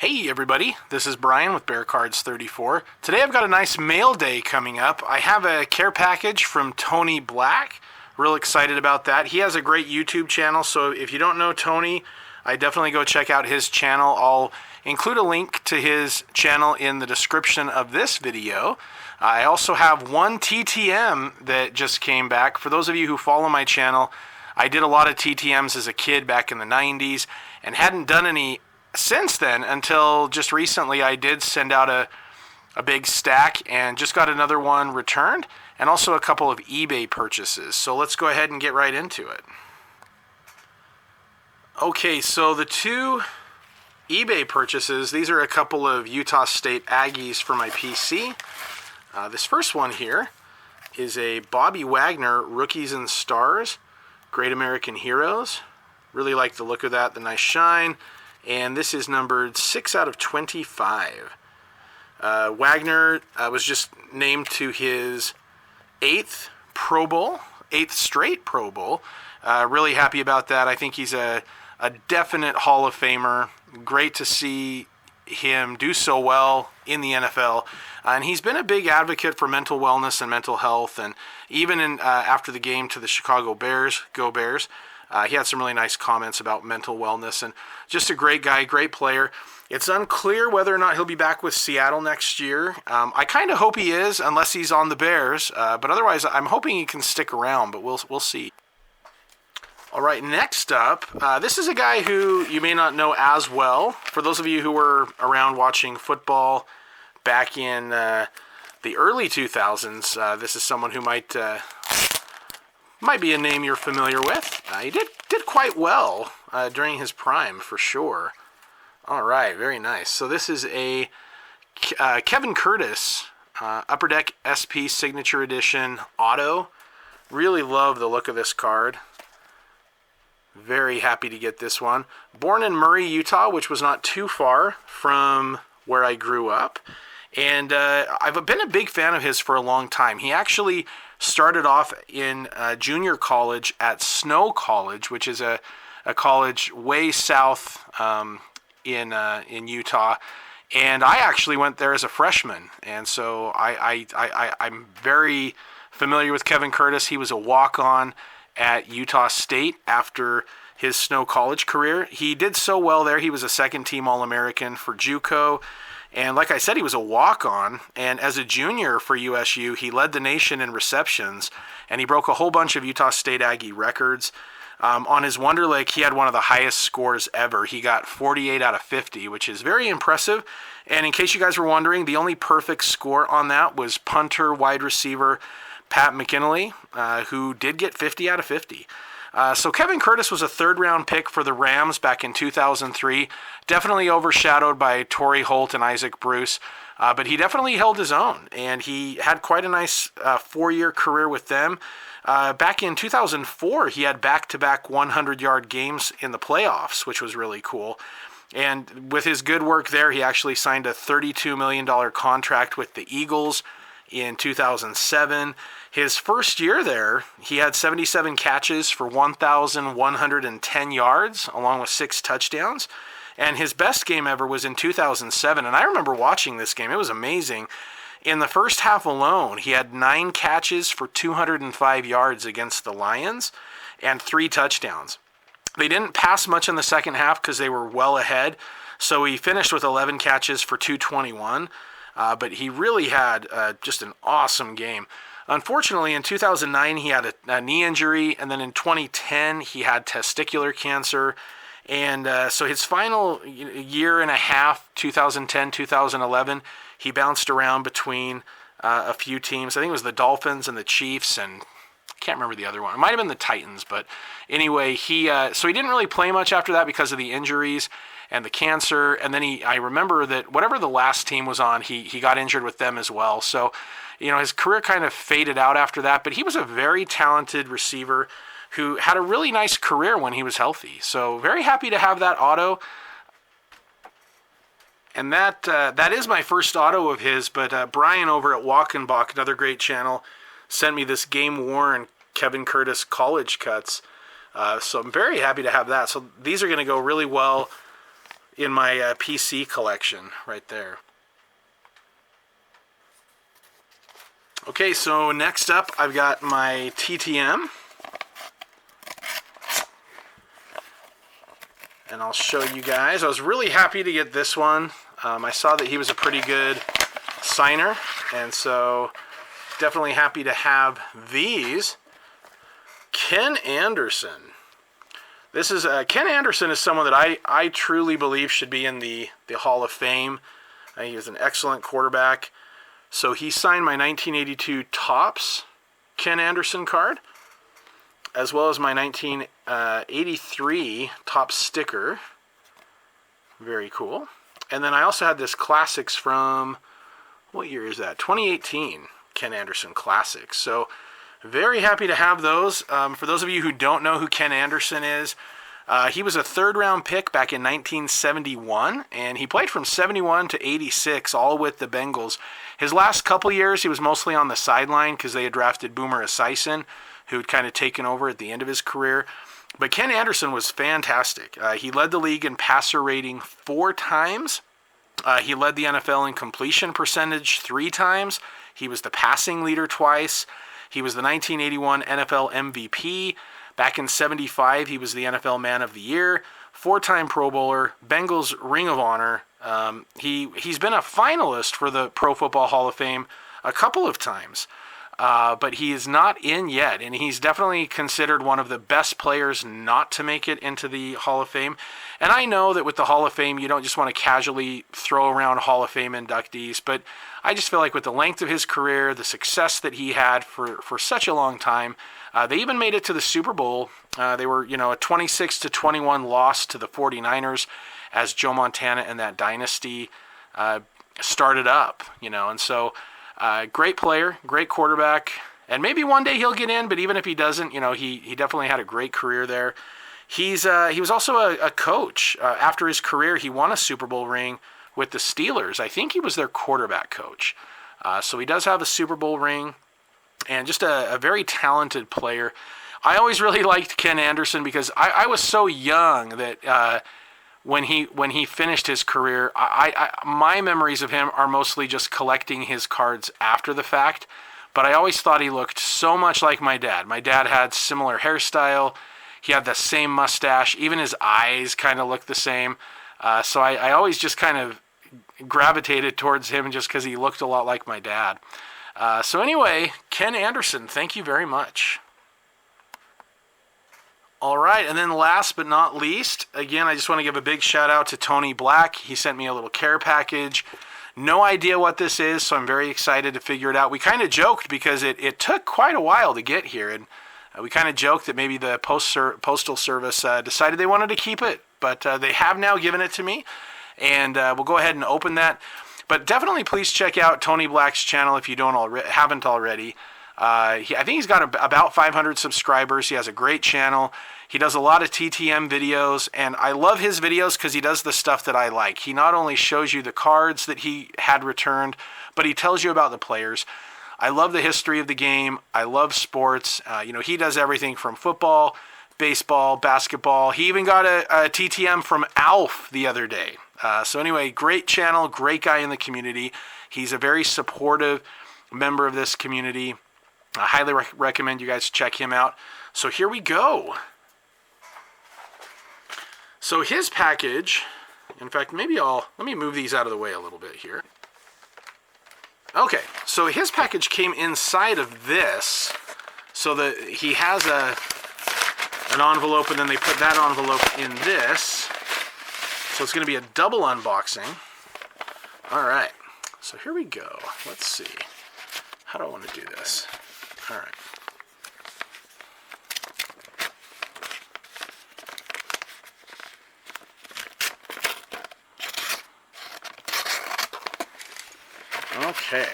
Hey everybody, this is Brian with Bear Cards 34. Today I've got a nice mail day coming up. I have a care package from Tony Black. Real excited about that. He has a great YouTube channel, so if you don't know Tony, I definitely go check out his channel. I'll include a link to his channel in the description of this video. I also have one TTM that just came back. For those of you who follow my channel, I did a lot of TTMs as a kid back in the 90s and hadn't done any since then until just recently. I did send out a big stack and just got another one returned, and also a couple of eBay purchases. So let's go ahead and get right into it. Okay, so the two eBay purchases, these are a couple of Utah State Aggies for my PC. This first one here is a Bobby Wagner Rookies and Stars, Great American Heroes. Really like the look of that, the nice shine. And this is numbered 6 out of 25. Wagner was just named to his 8th Pro Bowl, 8th straight Pro Bowl. Really happy about that. I think he's a definite Hall of Famer. Great to see him do so well in the NFL. And he's been a big advocate for mental wellness and mental health. And even after the game to the Chicago Bears, go Bears, he had some really nice comments about mental wellness, and just a great guy, great player. It's unclear whether or not he'll be back with Seattle next year. I kind of hope he is, unless he's on the Bears. But otherwise, I'm hoping he can stick around, but we'll see. All right, next up, this is a guy who you may not know as well. For those of you who were around watching football back in the early 2000s, this is someone who might be a name you're familiar with. He did quite well during his prime, for sure. All right, very nice. So this is a Kevin Curtis Upper Deck SP Signature Edition Auto. Really love the look of this card. Very happy to get this one. Born in Murray, Utah, which was not too far from where I grew up. And I've been a big fan of his for a long time. He actually started off in junior college at Snow College, which is a college way south in Utah. And I actually went there as a freshman. And so I'm very familiar with Kevin Curtis. He was a walk-on at Utah State after his Snow College career. He did so well there. He was a second-team All-American for JUCO. And like I said, he was a walk-on, and as a junior for USU, he led the nation in receptions, and he broke a whole bunch of Utah State Aggie records. On his Wonderlic, he had one of the highest scores ever. He got 48 out of 50, which is very impressive. And in case you guys were wondering, the only perfect score on that was punter wide receiver Pat McKinley, who did get 50 out of 50. So Kevin Curtis was a third-round pick for the Rams back in 2003. Definitely overshadowed by Torrey Holt and Isaac Bruce, but he definitely held his own, and he had quite a nice 4-year career with them. Back in 2004, he had back-to-back 100-yard games in the playoffs, which was really cool. And with his good work there, he actually signed a $32 million contract with the Eagles in 2007. His first year there, he had 77 catches for 1,110 yards, along with 6 touchdowns. And his best game ever was in 2007. And I remember watching this game. It was amazing. In the first half alone, he had 9 catches for 205 yards against the Lions and 3 touchdowns. They didn't pass much in the second half because they were well ahead. So he finished with 11 catches for 221. But he really had just an awesome game. Unfortunately, in 2009, he had a knee injury, and then in 2010, he had testicular cancer. And so his final year and a half, 2010, 2011, he bounced around between a few teams. I think it was the Dolphins and the Chiefs, and I can't remember the other one. It might have been the Titans, but anyway, so he didn't really play much after that because of the injuries and the cancer. And then I remember that whatever the last team was on, he got injured with them as well. So, his career kind of faded out after that, but he was a very talented receiver who had a really nice career when he was healthy. So very happy to have that auto. And that is my first auto of his, but Brian over at Walk and Balk, another great channel, sent me this game-worn Kevin Curtis college cuts. So I'm very happy to have that. So these are going to go really well in my PC collection right there. Okay, so next up I've got my TTM. And I'll show you guys. I was really happy to get this one. I saw that he was a pretty good signer, and so definitely happy to have these. Ken Anderson. This is Ken Anderson is someone that I truly believe should be in the Hall of Fame. He is an excellent quarterback. So he signed my 1982 Topps Ken Anderson card, as well as my 1983 Topps sticker. Very cool. And then I also had this Classics from, what year is that? 2018 Ken Anderson Classics. So very happy to have those. For those of you who don't know who Ken Anderson is, he was a third-round pick back in 1971, and he played from 71 to 86, all with the Bengals. His last couple years, he was mostly on the sideline because they had drafted Boomer Esiason, who had kind of taken over at the end of his career. But Ken Anderson was fantastic. He led the league in passer rating 4 times. He led the NFL in completion percentage 3 times. He was the passing leader twice. He was the 1981 NFL MVP. Back in 75, he was the NFL Man of the Year, 4-time Pro Bowler, Bengals Ring of Honor. He's been a finalist for the Pro Football Hall of Fame a couple of times. But he is not in yet, and he's definitely considered one of the best players not to make it into the Hall of Fame. And I know that with the Hall of Fame, you don't just want to casually throw around Hall of Fame inductees, but I just feel like with the length of his career, the success that he had for such a long time, they even made it to the Super Bowl. They were, a 26-21 loss to the 49ers as Joe Montana and that dynasty started up, and so great player, great quarterback, and maybe one day he'll get in, but even if he doesn't, he definitely had a great career there. He was also a coach. After his career, he won a Super Bowl ring with the Steelers. I think he was their quarterback coach. So he does have a Super Bowl ring, and just a very talented player. I always really liked Ken Anderson because I was so young that when he finished his career, my memories of him are mostly just collecting his cards after the fact. But I always thought he looked so much like my dad. My dad had similar hairstyle. He had the same mustache. Even his eyes kind of looked the same. So I always just kind of gravitated towards him just because he looked a lot like my dad. So anyway, Ken Anderson, thank you very much. All right, and then last but not least, again, I just want to give a big shout out to Tony Black. He sent me a little care package. No idea what this is, so I'm very excited to figure it out. We kind of joked because it took quite a while to get here, and we kind of joked that maybe the Postal Service decided they wanted to keep it, but they have now given it to me, and we'll go ahead and open that. But definitely please check out Tony Black's channel if you haven't already. I think he's got about 500 subscribers. He has a great channel. He does a lot of TTM videos, and I love his videos because he does the stuff that I like. He not only shows you the cards that he had returned, but he tells you about the players. I love the history of the game. I love sports. He does everything from football, baseball, basketball. He even got a TTM from Alf the other day. So anyway, great channel, great guy in the community. He's a very supportive member of this community. I highly recommend you guys check him out. So here we go. So his package, in fact, let me move these out of the way a little bit here. Okay, so his package came inside of this. So that he has an envelope, and then they put that envelope in this. So it's going to be a double unboxing. All right, so here we go. Let's see. How do I want to do this? All right. Okay.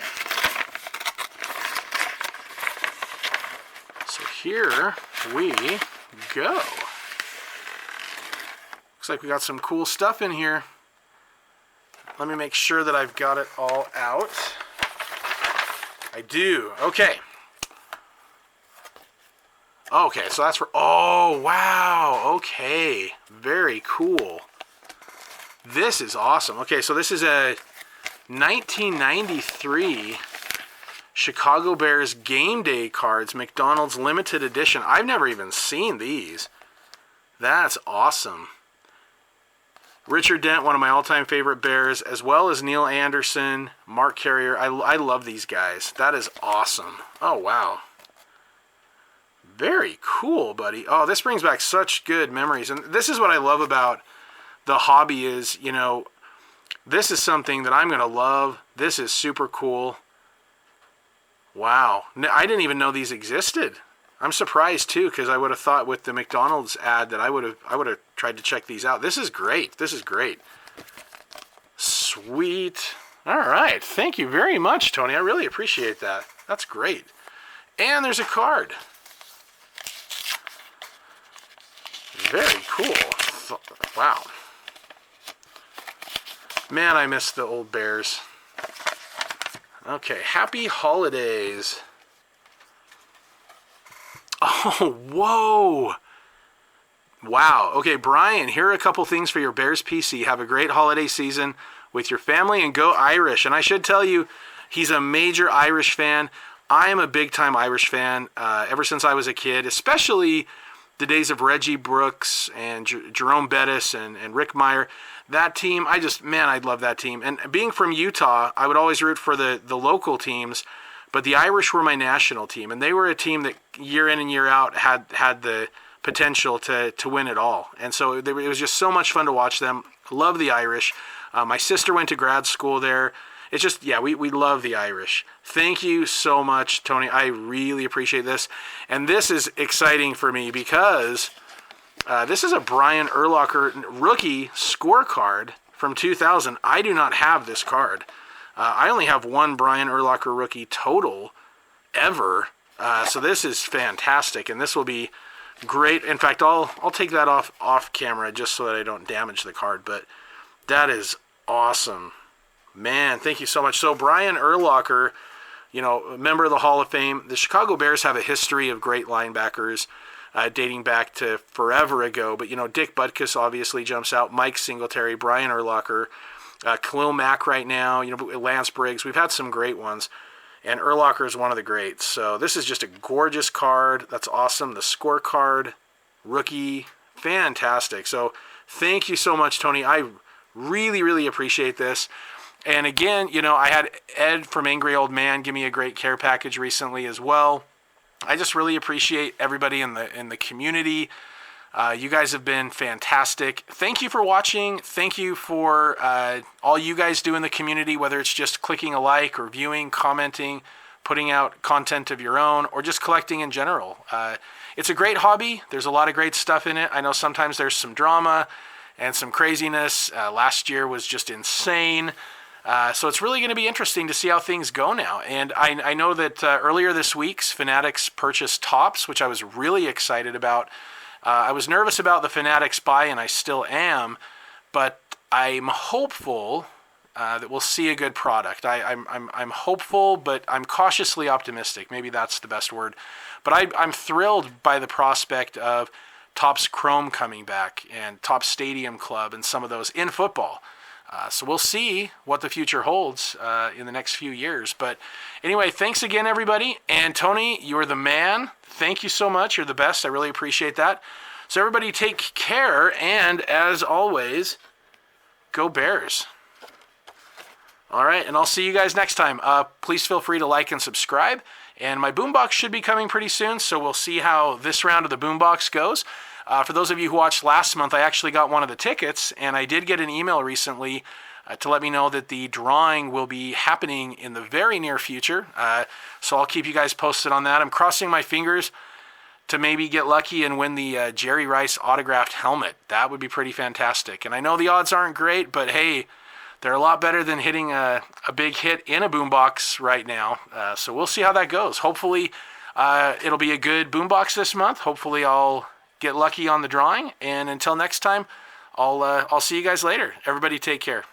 So here we go. Looks like we got some cool stuff in here. Let me make sure that I've got it all out. I do. Okay. Okay, so that's for... Oh, wow. Okay. Very cool. This is awesome. Okay, so this is a 1993 Chicago Bears Game Day cards, McDonald's limited edition. I've never even seen these. That's awesome. Richard Dent, one of my all-time favorite Bears, as well as Neil Anderson, Mark Carrier. I love these guys. That is awesome. Oh, wow. Very cool, buddy. Oh, this brings back such good memories. And this is what I love about the hobby is, you know, this is something that I'm going to love. This is super cool. Wow. I didn't even know these existed. I'm surprised too, because I would have thought with the McDonald's ad that I would have tried to check these out. This is great. This is great. Sweet. All right. Thank you very much, Tony. I really appreciate that. That's great. And there's a card. Very cool. Wow. Man, I miss the old Bears. Okay. Happy holidays. Oh, whoa. Wow. Okay, Brian, here are a couple things for your Bears PC. Have a great holiday season with your family and go Irish. And I should tell you, he's a major Irish fan. I am a big-time Irish fan ever since I was a kid, especially the days of Reggie Brooks and Jerome Bettis and Rick Meyer. That team, I love that team. And being from Utah, I would always root for the local teams. But the Irish were my national team, and they were a team that year in and year out had the potential to win it all. And so it was just so much fun to watch them. Love the Irish. My sister went to grad school there. It's just, yeah, we love the Irish. Thank you so much, Tony. I really appreciate this. And this is exciting for me because this is a Brian Urlacher rookie scorecard from 2000. I do not have this card. I only have one Brian Urlacher rookie total ever, so this is fantastic, and this will be great. In fact, I'll take that off camera just so that I don't damage the card, but that is awesome. Man, thank you so much. So Brian Urlacher, you know, a member of the Hall of Fame. The Chicago Bears have a history of great linebackers dating back to forever ago, but, you know, Dick Butkus obviously jumps out, Mike Singletary, Brian Urlacher, Khalil Mack right now, you know, Lance Briggs. We've had some great ones, and Urlacher is one of the greats. So this is just a gorgeous card. That's awesome. The scorecard, rookie, fantastic. So thank you so much, Tony. I really, really appreciate this. And again, you know, I had Ed from Angry Old Man give me a great care package recently as well. I just really appreciate everybody in the community. You guys have been fantastic. Thank you for watching. Thank you for all you guys do in the community, whether it's just clicking a like or viewing, commenting, putting out content of your own, or just collecting in general. It's a great hobby. There's a lot of great stuff in it. I know sometimes there's some drama and some craziness. Last year was just insane. So it's really going to be interesting to see how things go now. And I know that earlier this week, Fanatics purchased Topps, which I was really excited about. I was nervous about the Fanatics buy, and I still am, but I'm hopeful that we'll see a good product. I'm hopeful, but I'm cautiously optimistic. Maybe that's the best word. But I'm thrilled by the prospect of Topps Chrome coming back and Topps Stadium Club and some of those in football. So we'll see what the future holds in the next few years. But anyway, thanks again, everybody. And Tony, you're the man. Thank you so much. You're the best. I really appreciate that. So everybody take care. And as always, go Bears. All right. And I'll see you guys next time. Please feel free to like and subscribe. And my boombox should be coming pretty soon. So we'll see how this round of the boombox goes. For those of you who watched last month, I actually got one of the tickets, and I did get an email recently to let me know that the drawing will be happening in the very near future. So I'll keep you guys posted on that. I'm crossing my fingers to maybe get lucky and win the Jerry Rice autographed helmet. That would be pretty fantastic. And I know the odds aren't great, but hey, they're a lot better than hitting a big hit in a boombox right now. So we'll see how that goes. Hopefully it'll be a good boombox this month. Hopefully I'll get lucky on the drawing, and until next time, I'll see you guys later. Everybody take care.